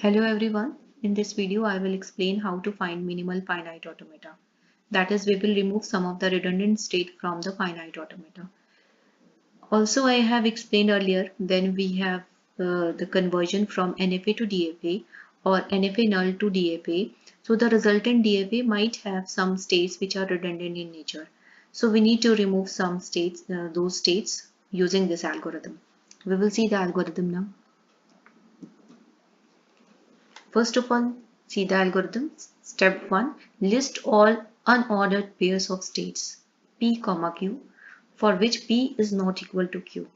Hello everyone. In this video, I will explain how to find minimal finite automata. That is, we will remove some of the redundant state from the finite automata. Also, I have explained earlier when we have the conversion from NFA to DFA or NFA null to DFA. So the resultant DFA might have some states which are redundant in nature. So we need to remove some states, those states using this algorithm. We will see the algorithm now. First of all, see the algorithm. Step 1. List all unordered pairs of states P, Q for which P is not equal to Q.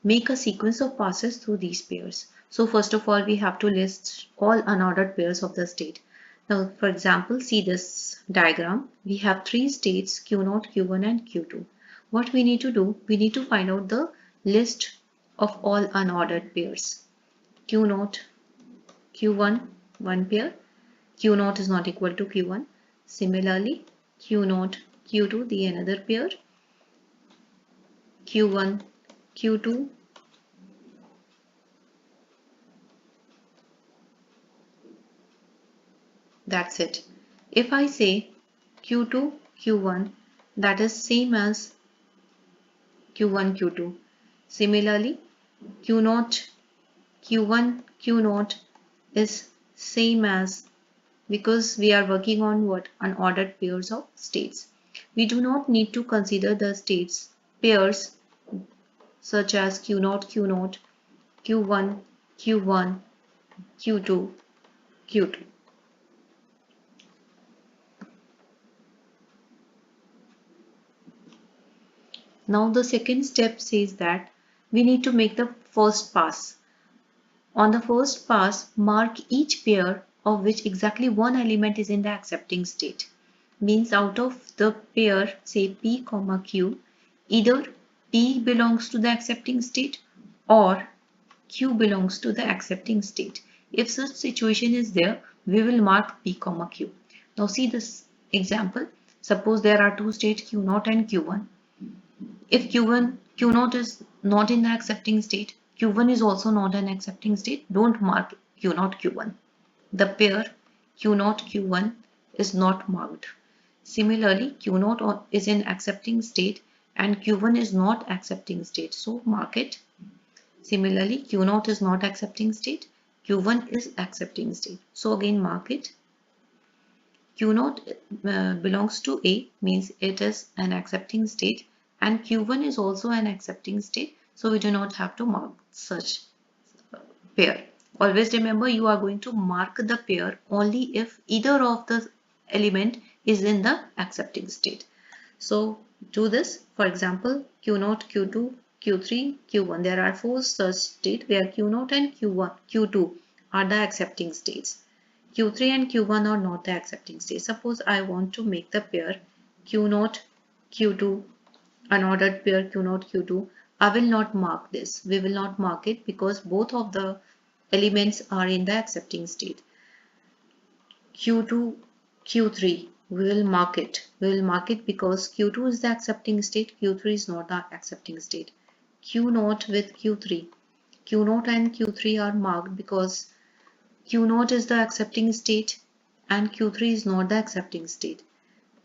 Make a sequence of passes through these pairs. So first of all, we have to list all unordered pairs of the state. Now, for example, see this diagram. We have three states Q0, Q1 and Q2. What we need to do, we need to find out the list of all unordered pairs. Q0, Q1, one pair, Q0 is not equal to Q1. Similarly, Q0, Q2, the another pair, Q1, Q2, that's it. If I say Q2, Q1, that is same as Q1, Q2. Similarly, Q0, Q1, Q0 is same as, because we are working on what? Unordered pairs of states. We do not need to consider the states pairs such as Q0, Q0, Q1, Q1, Q2, Q2. Now the second step says that we need to make the first pass. On the first pass, mark each pair of which exactly one element is in the accepting state. Means out of the pair, say P, Q, either P belongs to the accepting state or Q belongs to the accepting state. If such situation is there, we will mark P, Q. Now see this example. Suppose there are two states Q0 and Q1. If Q0 is not in the accepting state, Q1 is also not an accepting state, don't mark Q0, Q1. The pair Q0, Q1 is not marked. Similarly, Q0 is in accepting state and Q1 is not accepting state, so mark it. Similarly, Q0 is not accepting state, Q1 is accepting state, so again mark it. Q0 belongs to A, means it is an accepting state, and Q1 is also an accepting state, so we do not have to mark such pair. Always remember, you are going to mark the pair only if either of the element is in the accepting state. So do this. For example, Q0, Q2, Q3, Q1. There are four such states where Q0 and Q1, Q2 are the accepting states. Q3 and Q1 are not the accepting states. Suppose I want to make the pair Q0, Q2, unordered pair Q0, Q2. I will not mark this. We will not mark it because both of the elements are in the accepting state. Q2, Q3, we will mark it. We will mark it because Q2 is the accepting state, Q3 is not the accepting state. Q0 with Q3. Q0 and Q3 are marked because Q0 is the accepting state and Q3 is not the accepting state.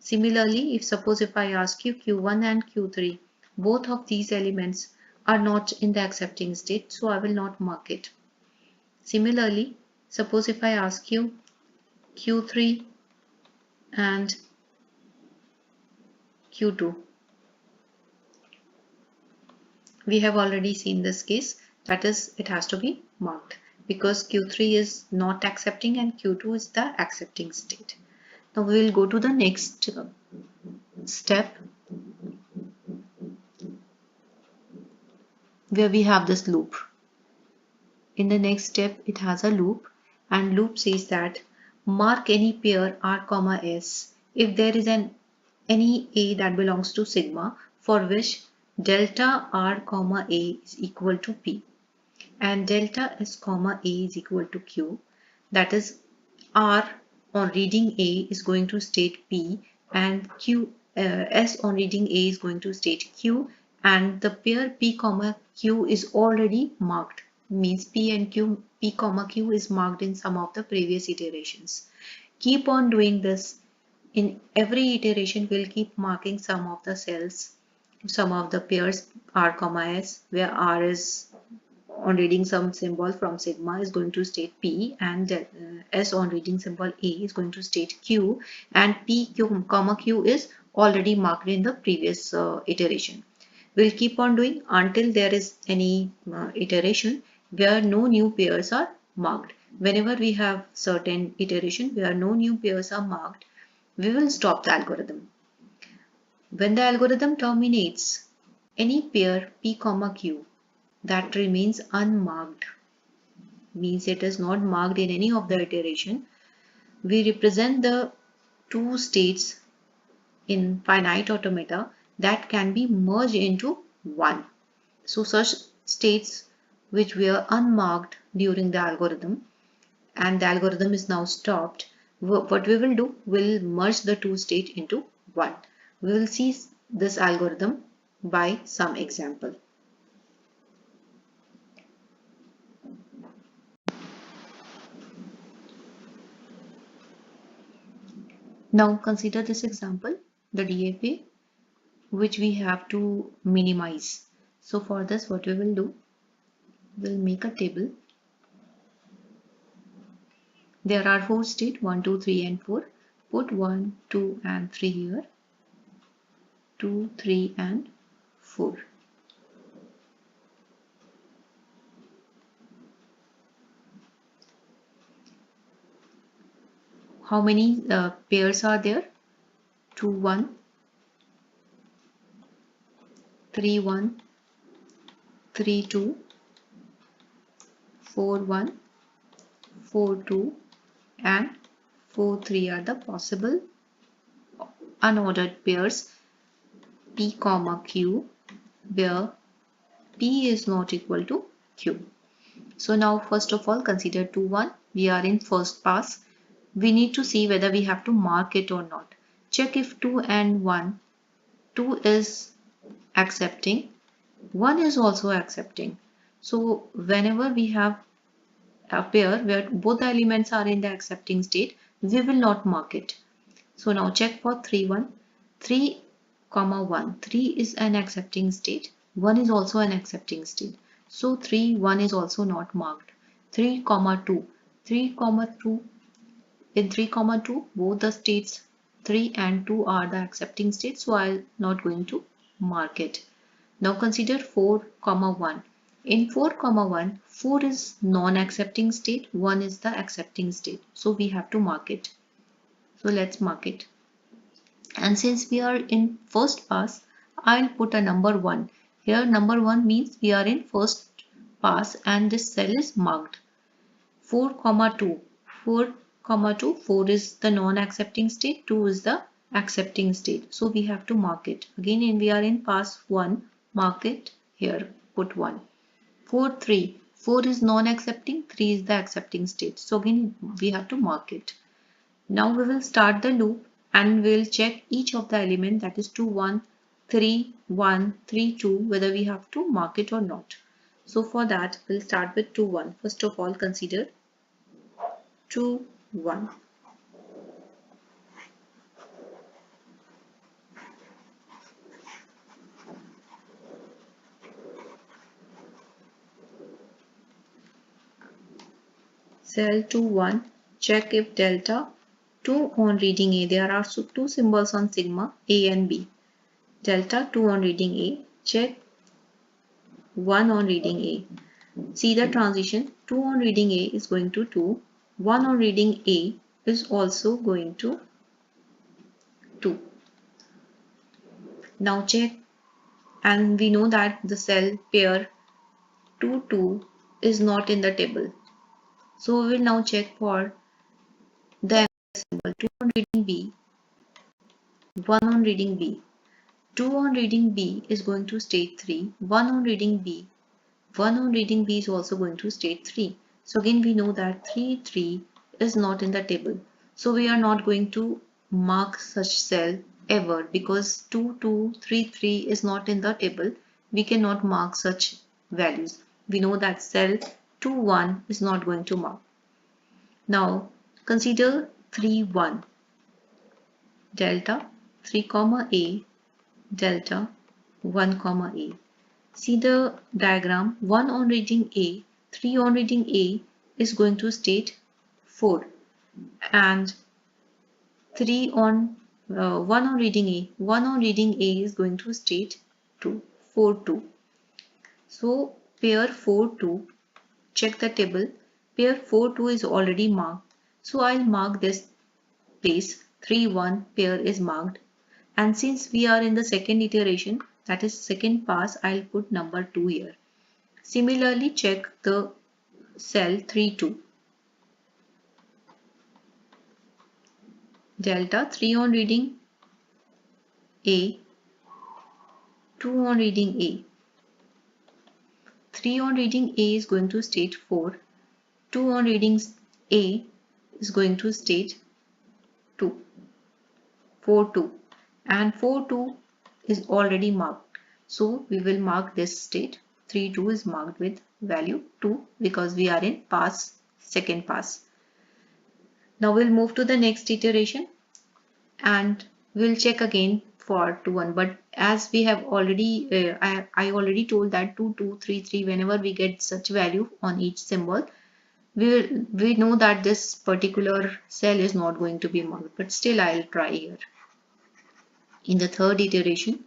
Similarly, if I ask you Q1 and Q3, both of these elements are not in the accepting state, so I will not mark it. Similarly, suppose if I ask you Q3 and Q2, we have already seen this case, that is, it has to be marked because Q3 is not accepting and Q2 is the accepting state. Now we will go to the next step where we have this loop. In the next step, it has a loop, and loop says that mark any pair R, S if there is any A that belongs to sigma for which delta R, A is equal to P and delta S, A is equal to Q. That is, R on reading A is going to state P and S on reading A is going to state Q, and the pair P, Q is already marked means P and Q, P comma Q is marked in some of the previous iterations. Keep on doing this. In every iteration, we'll keep marking some of the cells, some of the pairs R comma S, where R is on reading some symbol from sigma is going to state P, and S on reading symbol A is going to state Q, and P Q comma Q is already marked in the previous iteration. We'll keep on doing until there is any iteration where no new pairs are marked. Whenever we have certain iteration where no new pairs are marked, we will stop the algorithm. When the algorithm terminates, any pair P comma Q that remains unmarked, means it is not marked in any of the iteration, we represent the two states in finite automata that can be merged into one. So such states which were unmarked during the algorithm and the algorithm is now stopped, what we will do, we'll merge the two states into one. We will see this algorithm by some example. Now consider this example, the DFA, which we have to minimize. So for this, what we will do, we'll make a table. There are 4 states, 1, 2, 3 and 4. Put 1, 2 and 3 here, 2, 3 and 4. How many pairs are there? 2, 1, 3, 1, 3, 2, 4, 1, 4, 2 and 4, 3 are the possible unordered pairs P comma Q, where P is not equal to Q. So now first of all consider 2, 1. We are in first pass. We need to see whether we have to mark it or not. Check if 2 and 1, 2 is accepting, 1 is also accepting. So whenever we have a pair where both the elements are in the accepting state, we will not mark it. So now check for 3, 1. 3 comma 1. 3 is an accepting state. 1 is also an accepting state. So 3, 1 is also not marked. 3 comma 2. 3 comma 2. In 3 comma 2, both the states 3 and 2 are the accepting states, so I'm not going to mark it. Now consider 4 comma 1. In 4 comma 1, 4 is non-accepting state, 1 is the accepting state, so we have to mark it. So let's mark it. And since we are in first pass, I'll put a number 1. Here number 1 means we are in first pass and this cell is marked. 4 comma 2. 4 comma 2. 4 is the non-accepting state, 2 is the accepting state. So we have to mark it. Again, we are in pass 1, mark it here, put 1. 4, 3. 4 is non-accepting, 3 is the accepting state. So again, we have to mark it. Now we will start the loop and we'll check each of the element, that is 2, 1, 3, 1, 3, 2, whether we have to mark it or not. So for that, we'll start with 2, 1. First of all, consider 2, 1. Cell 2, 1. Check if delta 2 on reading A. There are two symbols on sigma, A and B. Delta 2 on reading A. Check 1 on reading A. See the transition. 2 on reading A is going to 2. 1 on reading A is also going to 2. Now check, and we know that the cell pair 2, 2 is not in the table. So we will now check for the symbol 2 on reading B, 1 on reading B. 2 on reading B is going to state 3, 1 on reading B. 1 on reading B is also going to state 3. So again we know that 3, 3 is not in the table. So we are not going to mark such cell ever because 2, 2, 3, 3 is not in the table. We cannot mark such values. We know that cell 2, 1 is not going to mark. Now consider 3, 1, delta 3 comma A, delta 1 comma A. See the diagram, 1 on reading A, 3 on reading A is going to state 4, and 3 on 1 on reading A, 1 on reading A is going to state 2, 4, 2. So pair 4, 2, check the table, pair 4, 2 is already marked. So I'll mark this place, 3, 1 pair is marked. And since we are in the second iteration, that is second pass, I'll put number 2 here. Similarly, check the cell 3, 2. Delta 3 on reading A, 2 on reading A. 3 on reading A is going to state 4. 2 on reading A is going to state 2. 4, 2. And 4, 2 is already marked. So we will mark this state. 3, 2 is marked with value 2 because we are in pass, second pass. Now we'll move to the next iteration and we'll check again for 2, 1. But as we have already, I already told that 2, 2, 3, 3, whenever we get such value on each symbol, we know that this particular cell is not going to be marked, but still I'll try here. In the third iteration,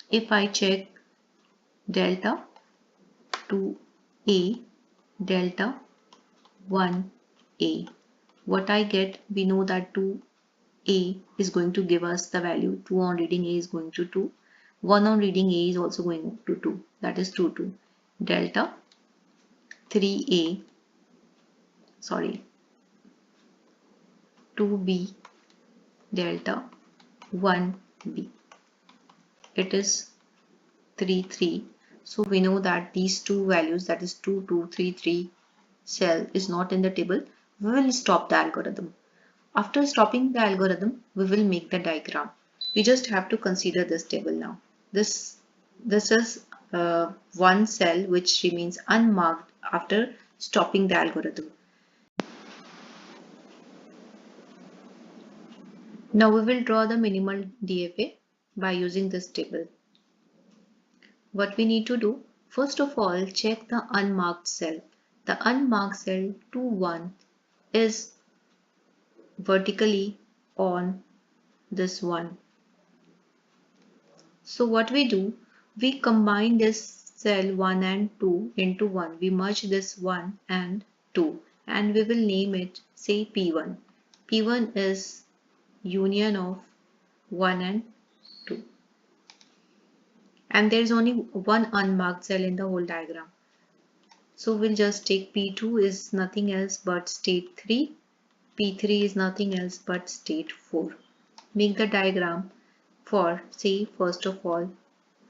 if I check delta 2a, delta 1a, what I get, we know that 2a is going to give us the value 2 on reading A is going to 2, 1 on reading A is also going to 2, that is 2, 2. Delta 3a, sorry, 2b, delta 1b, it is 3, 3. So we know that these two values, that is 2, 2, 3, 3 cell is not in the table. We will stop the algorithm. After stopping the algorithm, we will make the diagram. We just have to consider this table now. This is one cell which remains unmarked after stopping the algorithm. Now we will draw the minimal DFA by using this table. What we need to do, first of all, check the unmarked cell. The unmarked cell 2, 1 is vertically on this one. So what we do, we combine this cell 1 and 2 into 1. We merge this 1 and 2 and we will name it, say, P1. P1 is union of 1 and 2. And there is only one unmarked cell in the whole diagram. So we'll just take P2 is nothing else but state 3. P3 is nothing else but state 4. Make the diagram for, say, first of all,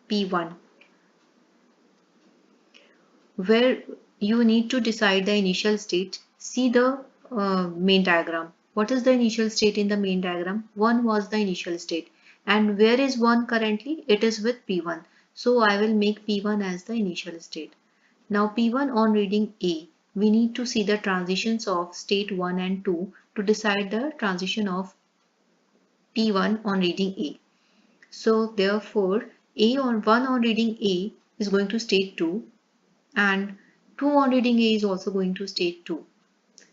P1, where you need to decide the initial state. See the main diagram. What is the initial state in the main diagram? 1 was the initial state. And where is 1 currently? It is with P1. So I will make P1 as the initial state. Now P1 on reading A, we need to see the transitions of state 1 and 2 to decide the transition of P1 on reading A. So therefore A on 1 on reading A is going to state 2 and 2 on reading A is also going to state 2.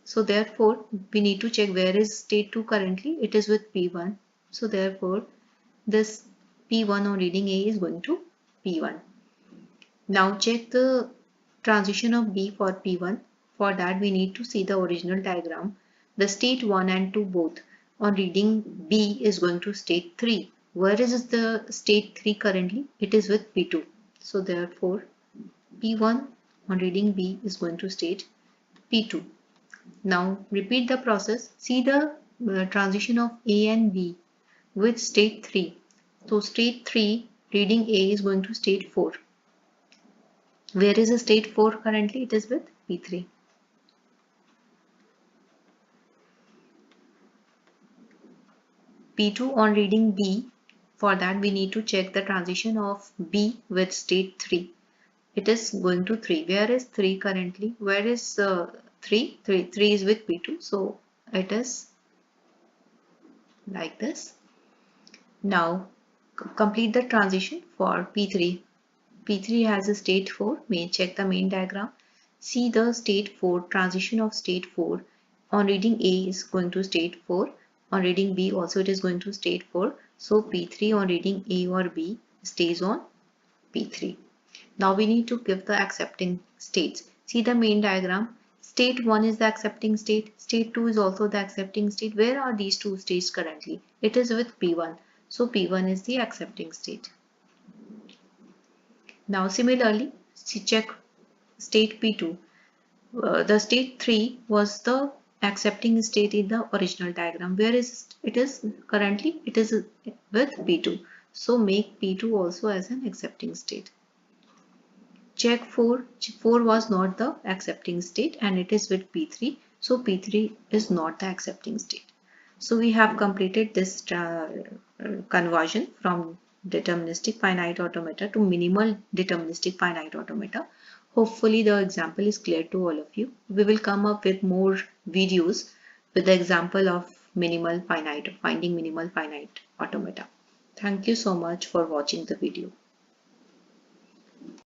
So therefore we need to check where is state 2 currently. It is with P1. So therefore this P1 on reading A is going to P1. Now check the transition of B for P1. For that we need to see the original diagram. The state 1 and 2 both on reading B is going to state 3. Where is the state 3 currently? It is with P2. So therefore P1 on reading B is going to state P2. Now repeat the process. See the transition of A and B with state 3. So state 3 reading A is going to state 4. Where is the state 4 currently? It is with P3. P2 on reading B. For that we need to check the transition of B with state 3. it is going to 3. Where is 3 currently? Where is 3? 3 is with P2. So it is like this. Now complete the transition for P3. P3 has a state 4. Check the main diagram. See the state 4, transition of state 4. On reading A is going to state 4. On reading B also it is going to state 4. So P3 on reading A or B stays on P3. Now we need to give the accepting states. See the main diagram. State 1 is the accepting state. State 2 is also the accepting state. Where are these two states currently? It is with P1. So P1 is the accepting state. Now similarly, check state P2. The state 3 was the accepting state in the original diagram. Where is it is currently? It is with P2. So make P2 also as an accepting state. Check 4. 4 was not the accepting state and it is with P3. So P3 is not the accepting state. So we have completed this conversion from deterministic finite automata to minimal deterministic finite automata. Hopefully the example is clear to all of you. We will come up with more videos with the example of finding minimal finite automata. Thank you so much for watching the video.